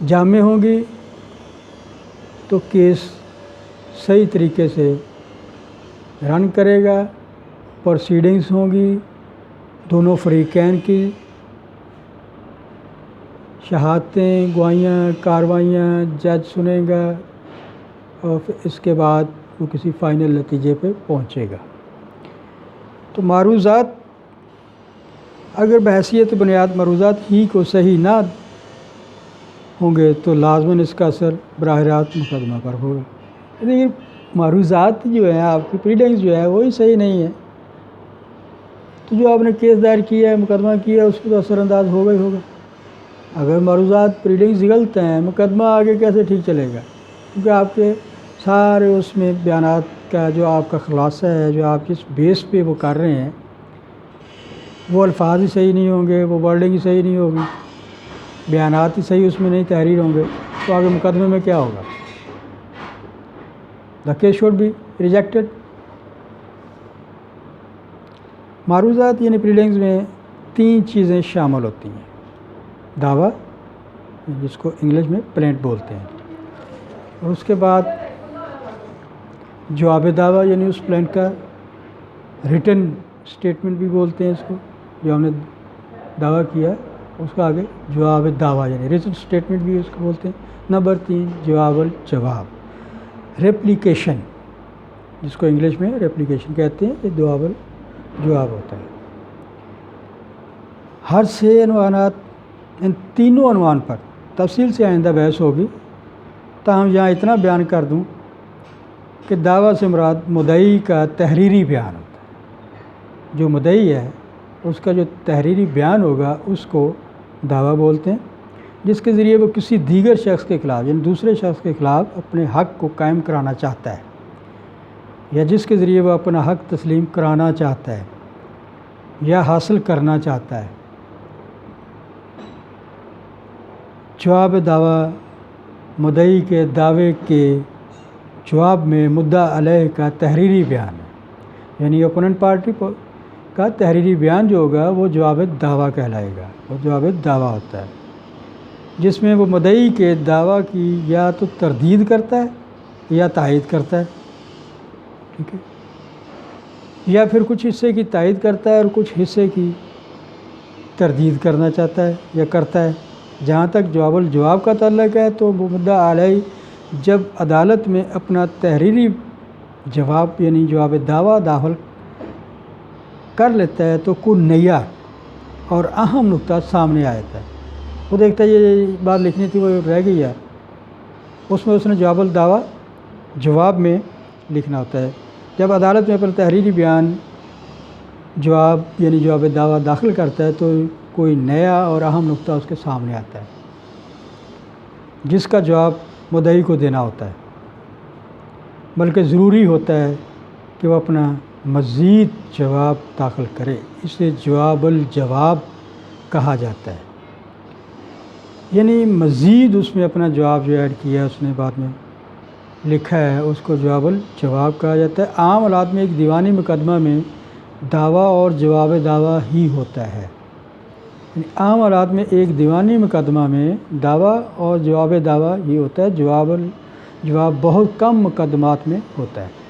جامع ہوں گی تو کیس صحیح طریقے سے رن کرے گا، پروسیڈنگز ہوں گی دونوں فریقین کی، شہادتیں، گواہیاں، کاروائیاں جج سنیں گا اور پھر اس کے بعد وہ کسی فائنل نتیجے پہ پہنچے گا۔ تو معروضات اگر بحیثیت بنیاد معروضات ہی کو صحیح نہ ہوں گے تو لازماً اس کا اثر براہ راست مقدمہ پر ہوگا۔ لیکن معروضات جو ہیں آپ کی پلیڈنگز جو ہے وہی صحیح نہیں ہے تو جو آپ نے کیس دائر کیا ہے، مقدمہ کیا ہے، اس پہ تو اثر انداز ہوگا ہی ہوگا۔ اگر معروضات پلیڈنگز غلط ہیں، مقدمہ آگے کیسے ٹھیک چلے گا؟ کیونکہ آپ کے سارے اس میں بیانات کا جو آپ کا خلاصہ ہے، جو آپ جس بیس پہ وہ کر رہے ہیں، وہ الفاظ ہی صحیح نہیں ہوں گے، وہ ورڈنگ ہی صحیح نہیں ہوگی، بیانات ہی صحیح اس میں نہیں تحریر ہوں گے، تو آگے مقدمے میں کیا ہوگا؟ The case should be rejected. معروضات یعنی پلیڈنگز میں 3 چیزیں شامل ہوتی ہیں: دعویٰ، جس کو انگلش میں پلینٹ بولتے ہیں، اور اس کے بعد جواب دعویٰ یعنی اس پلینٹ کا ریٹن اسٹیٹمنٹ بھی بولتے ہیں اس کو، جو ہم نے دعویٰ کیا اس کا آگے جواب دعویٰ یعنی ریٹن اسٹیٹمنٹ بھی اس کو بولتے ہیں۔ نمبر 3 جواب الجواب، ریپلیکیشن، جس کو انگلش میں ریپلیکیشن کہتے ہیں، یہ جواب ہوتا ہے۔ ہر 6 عنوانات، ان تینوں عنوان پر تفصیل سے آئندہ بحث ہوگی، تاہم یہاں اتنا بیان کر دوں کہ دعویٰ سے مراد مدعی کا تحریری بیان ہوتا ہے۔ جو مدعی ہے اس کا جو تحریری بیان ہوگا اس کو دعویٰ بولتے ہیں، جس کے ذریعے وہ کسی دیگر شخص کے خلاف یعنی دوسرے شخص کے خلاف اپنے حق کو قائم کرانا چاہتا ہے، یا جس کے ذریعے وہ اپنا حق تسلیم کرانا چاہتا ہے یا حاصل کرنا چاہتا ہے۔ جواب دعویٰ مدعی کے دعوے کے جواب میں مدعا علیہ کا تحریری بیان ہے، یعنی اپوننٹ پارٹی کا تحریری بیان جو ہوگا وہ جواب دعویٰ کہلائے گا، وہ جواب دعویٰ ہوتا ہے، جس میں وہ مدعی کے دعویٰ کی یا تو تردید کرتا ہے یا تائید کرتا ہے، ٹھیک ہے، یا پھر کچھ حصے کی تائید کرتا ہے اور کچھ حصے کی تردید کرنا چاہتا ہے یا کرتا ہے۔ جہاں تک جواب الجواب کا تعلق ہے تو وہ مدعا علیہ جب عدالت میں اپنا تحریری جواب یعنی جواب دعویٰ داخل کر لیتا ہے تو کوئی نیا اور اہم نقطہ سامنے آتا ہے، وہ دیکھتا ہے یہ بات لکھنی تھی وہ رہ گئی ہے، اس میں اس نے جواب الدعویٰ جواب میں لکھنا ہوتا ہے۔ جب عدالت میں اپنا تحریری بیان جواب یعنی جواب دعویٰ داخل کرتا ہے تو کوئی نیا اور اہم نقطہ اس کے سامنے آتا ہے جس کا جواب مدعی کو دینا ہوتا ہے، بلکہ ضروری ہوتا ہے کہ وہ اپنا مزید جواب داخل کرے، اسے جواب الجواب کہا جاتا ہے، یعنی مزید اس میں اپنا جواب جو ایڈ کیا ہے اس نے بعد میں لکھا ہے اس کو جواب الجواب کہا جاتا ہے۔ عام حالات میں ایک دیوانی مقدمہ میں دعویٰ اور جواب دعویٰ ہی ہوتا ہے، یعنی عام حالات میں ایک دیوانی مقدمہ میں دعویٰ اور جواب دعویٰ ہی ہوتا ہے، جواب بہت کم مقدمات میں ہوتا ہے۔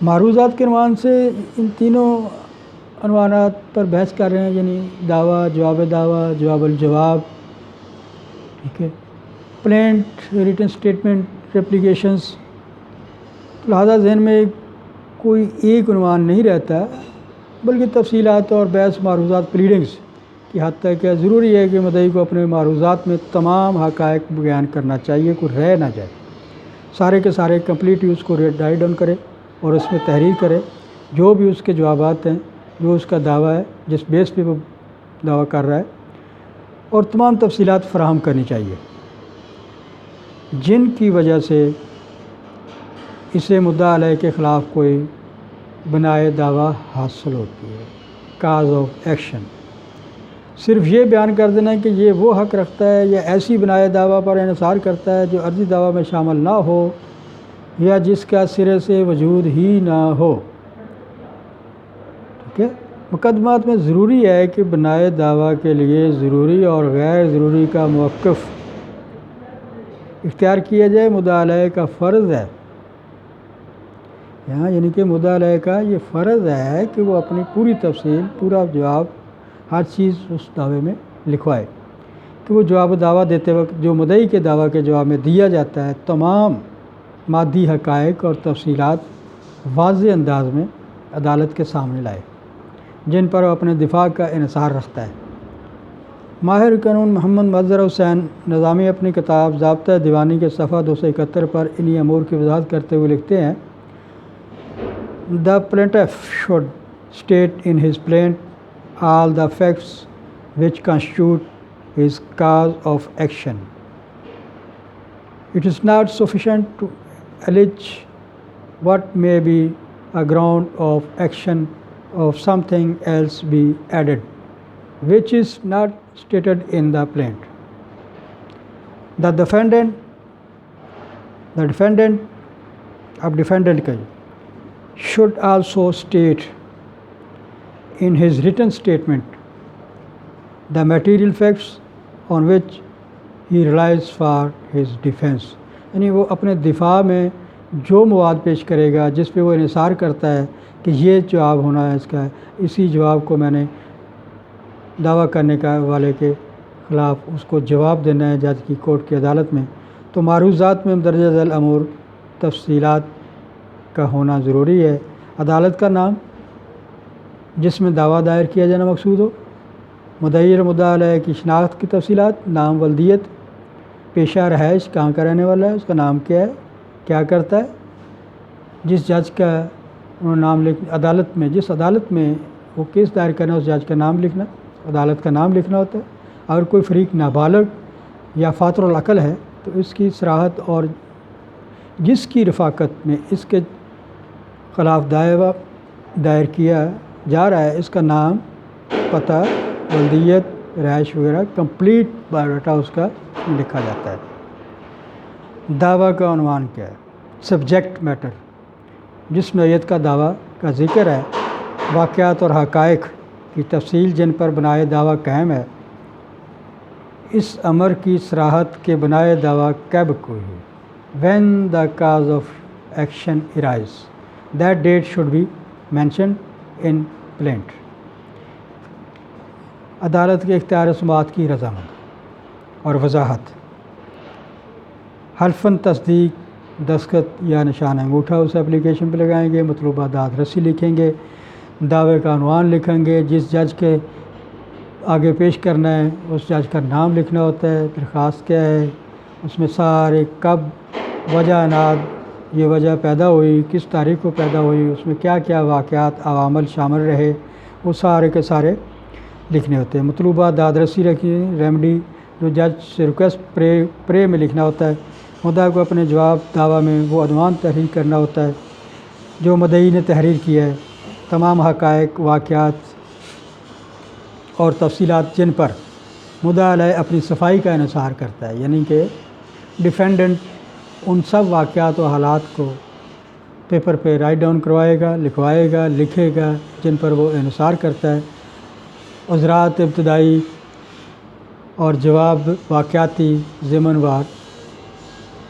معروضات کے عنوان سے ان تینوں عنوانات پر بحث کر رہے ہیں، یعنی دعویٰ، جواب الجواب، ٹھیک ہے، پلینٹ، ریٹن اسٹیٹمنٹ، ریپلیکیشنز، لہذا ذہن میں کوئی ایک عنوان نہیں رہتا بلکہ تفصیلات اور بحث معروضات پلیڈنگز کی حد تک ہے۔ ضروری ہے کہ مدعی کو اپنے معروضات میں تمام حقائق بیان کرنا چاہیے، کوئی رہ نہ جائے، سارے کے سارے کمپلیٹ اس کو رائٹ ڈاؤن کرے اور اس میں تحریر کرے، جو بھی اس کے جوابات ہیں، جو اس کا دعویٰ ہے جس بیس پہ وہ دعویٰ کر رہا ہے، اور تمام تفصیلات فراہم کرنی چاہیے جن کی وجہ سے اسے مدعا علیہ کے خلاف کوئی بنائے دعویٰ حاصل ہوتی ہے۔ کاز آف ایکشن، صرف یہ بیان کر دینا کہ یہ وہ حق رکھتا ہے یا ایسی بنائے دعویٰ پر انحصار کرتا ہے جو عرضی دعویٰ میں شامل نہ ہو یا جس کا سرے سے وجود ہی نہ ہو، ٹھیک ہے، مقدمات میں ضروری ہے کہ بنائے دعویٰ کے لیے ضروری اور غیر ضروری کا موقف اختیار کیا جائے۔ مدعا علیہ کا فرض ہے یہاں، یعنی کہ مدعا علیہ کا یہ فرض ہے کہ وہ اپنی پوری تفصیل، پورا جواب، ہر چیز اس دعوے میں لکھوائے، کہ وہ جواب دعویٰ دیتے وقت جو مدعی کے دعویٰ کے جواب میں دیا جاتا ہے تمام مادی حقائق اور تفصیلات واضح انداز میں عدالت کے سامنے لائے، جن پر وہ اپنے دفاع کا انحصار رکھتا ہے۔ ماہر قانون محمد مظہر حسین نظامی اپنی کتاب ضابطۂ دیوانی کے صفحہ 271 پر انہی امور کی وضاحت کرتے ہوئے لکھتے ہیں: The plaintiff should state in his plaint all the facts which constitute his cause of action. It is not sufficient to allege what may be a ground of action of something else be added, which is not stated in the plaint. The defendant should also state in his written statement the material facts on which he relies for his defense. یعنی وہ اپنے دفاع میں جو مواد پیش کرے گا جس پہ وہ انحصار کرتا ہے کہ یہ جواب ہونا ہے اس کا، اسی جواب کو میں نے دعویٰ کرنے کا والے کے خلاف اس کو جواب دینا ہے جج کی کورٹ کی عدالت میں، تو معروضات میں مندرجہ ذیل امور تفصیلات کا ہونا ضروری ہے۔ عدالت کا نام جس میں دعویٰ دائر کیا جانا مقصود ہو، مدعی اور مدعا علیہ کی شناخت کی تفصیلات، نام، ولدیت، پیشہ، رہائش، کہاں کا رہنے والا ہے، اس کا نام کیا ہے، کیا کرتا ہے، جس جج کا انہوں نے نام عدالت میں، جس عدالت میں وہ کیس دائر کرنا ہے اس جج کا نام لکھنا، عدالت کا نام لکھنا ہوتا ہے۔ اگر کوئی فریق نابالغ یا فاتر العقل ہے تو اس کی صراحت اور جس کی رفاقت میں اس کے خلاف دعویٰ دائر کیا جا رہا ہے اس کا نام، پتہ، ولدیت، رہائش وغیرہ کمپلیٹ بایو ڈاٹا اس کا لکھا جاتا ہے۔ دعویٰ کا عنوان کیا ہے؟ سبجیکٹ میٹر، جس نوعیت کا دعویٰ کا ذکر ہے، واقعات اور حقائق کی تفصیل جن پر بنائے دعویٰ قائم ہے، اس امر کی صراحت کے بنائے دعویٰ کب کوئی ہے۔ When the cause of action arises, that date should be mentioned in plaint. عدالت کے اختیار سماعت کی رضامند اور وضاحت، حلفاً تصدیق، دستخط یا نشان انگوٹھا اس اپلیکیشن پہ لگائیں گے، مطلوبہ داد رسی لکھیں گے، دعوے کا عنوان لکھیں گے، جس جج کے آگے پیش کرنا ہے اس جج کا نام لکھنا ہوتا ہے، درخواست کیا ہے، اس میں سارے کب، وجہ اناد، یہ وجہ پیدا ہوئی، کس تاریخ کو پیدا ہوئی، اس میں کیا کیا واقعات عوامل شامل رہے، وہ سارے کے سارے لکھنے ہوتے ہیں۔ مطلوبہ داد رسی رکھیں، ریمیڈی جو جج سے ریکویسٹ پرے میں لکھنا ہوتا ہے، مدعا کو اپنے جواب دعویٰ میں وہ عنوان تحریر کرنا ہوتا ہے جو مدعی نے تحریر کیا ہے، تمام حقائق، واقعات اور تفصیلات جن پر مدعا علیہ اپنی صفائی کا انحصار کرتا ہے، یعنی کہ ڈیفینڈنٹ ان سب واقعات و حالات کو پیپر پہ رائٹ ڈاؤن کروائے گا، لکھوائے گا، لکھے گا جن پر وہ انحصار کرتا ہے۔ عذرات ابتدائی اور جواب واقعاتی ضمن وار،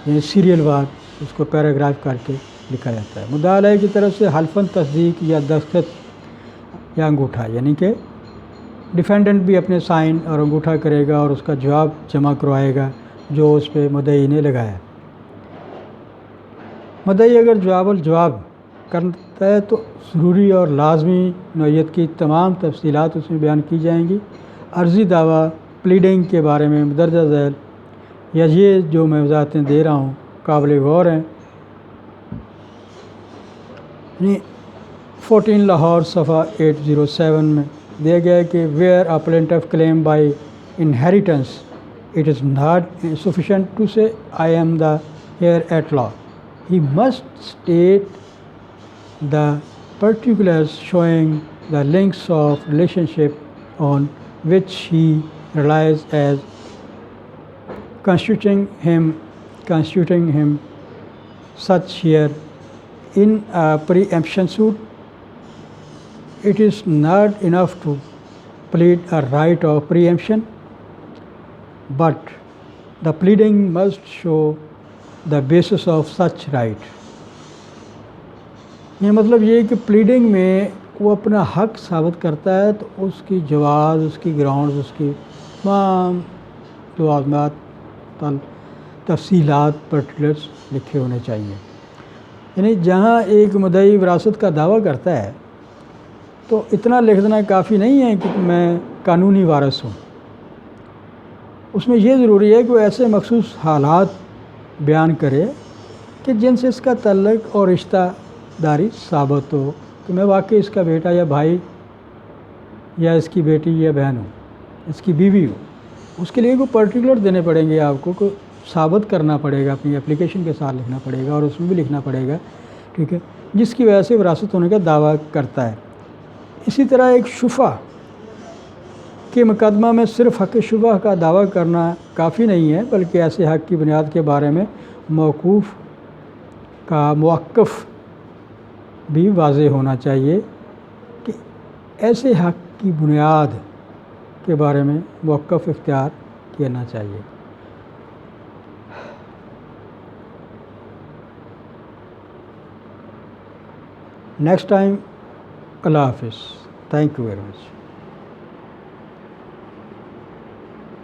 یعنی سیریل وار، اس کو پیراگراف کر کے لکھا جاتا ہے۔ مدعا علیہ کی طرف سے حلفاً تصدیق یا دستخط یا انگوٹھا، یعنی کہ ڈیفینڈنٹ بھی اپنے سائن اور انگوٹھا کرے گا اور اس کا جواب جمع کروائے گا جو اس پہ مدعی نے لگایا۔ مدعی اگر جواب الجواب کرتا ہے تو ضروری اور لازمی نوعیت کی تمام تفصیلات اس میں بیان کی جائیں گی۔ عرضی دعویٰ پلیڈنگ کے بارے میں مندرجہ ذیل یا یہ جو میں وضاحتیں دے رہا ہوں قابل غور ہیں۔ 14 لاہور صفحہ 807 میں دیا گیا ہے کہ where a plaintiff claim by inheritance, it is not sufficient to say I am the heir at law. He must state the particulars showing the links of relationship on which he relies as constituting him such heir in a preemption suit. it is not enough to plead a right of preemption, but the pleading must show the basis of such right. یہ مطلب یہ ہے کہ pleading میں وہ اپنا حق ثابت کرتا ہے تو اس کی جواز، اس کی گراؤنڈز، اس کی تمام لوازمات، تفصیلات، پرٹیکولرز لکھے ہونے چاہیے. یعنی جہاں ایک مدعی وراثت کا دعویٰ کرتا ہے تو اتنا لکھ دینا کافی نہیں ہے کہ میں قانونی وارث ہوں. اس میں یہ ضروری ہے کہ وہ ایسے مخصوص حالات بیان کرے کہ جن سے اس کا تعلق اور رشتہ داری ثابت ہو کہ میں واقعی اس کا بیٹا یا بھائی یا اس کی بیٹی یا بہن ہوں، اس کی بیوی ہوں. اس کے لیے کوئی پرٹیکولر دینے پڑیں گے، آپ کو ثابت کرنا پڑے گا، اپنی اپلیکیشن کے ساتھ لکھنا پڑے گا، اور اس میں بھی لکھنا پڑے گا، ٹھیک ہے، جس کی وجہ سے وراثت ہونے کا دعویٰ کرتا ہے. اسی طرح ایک شفع کے مقدمہ میں صرف حق شفع کا دعویٰ کرنا کافی نہیں ہے، بلکہ ایسے حق کی بنیاد کے بارے میں موقوف کا موقف بھی واضح ہونا چاہیے کہ ایسے حق کی بنیاد کے بارے میں موقف اختیار کرنا چاہیے. Next time. اللہ حافظ. Thank you very much.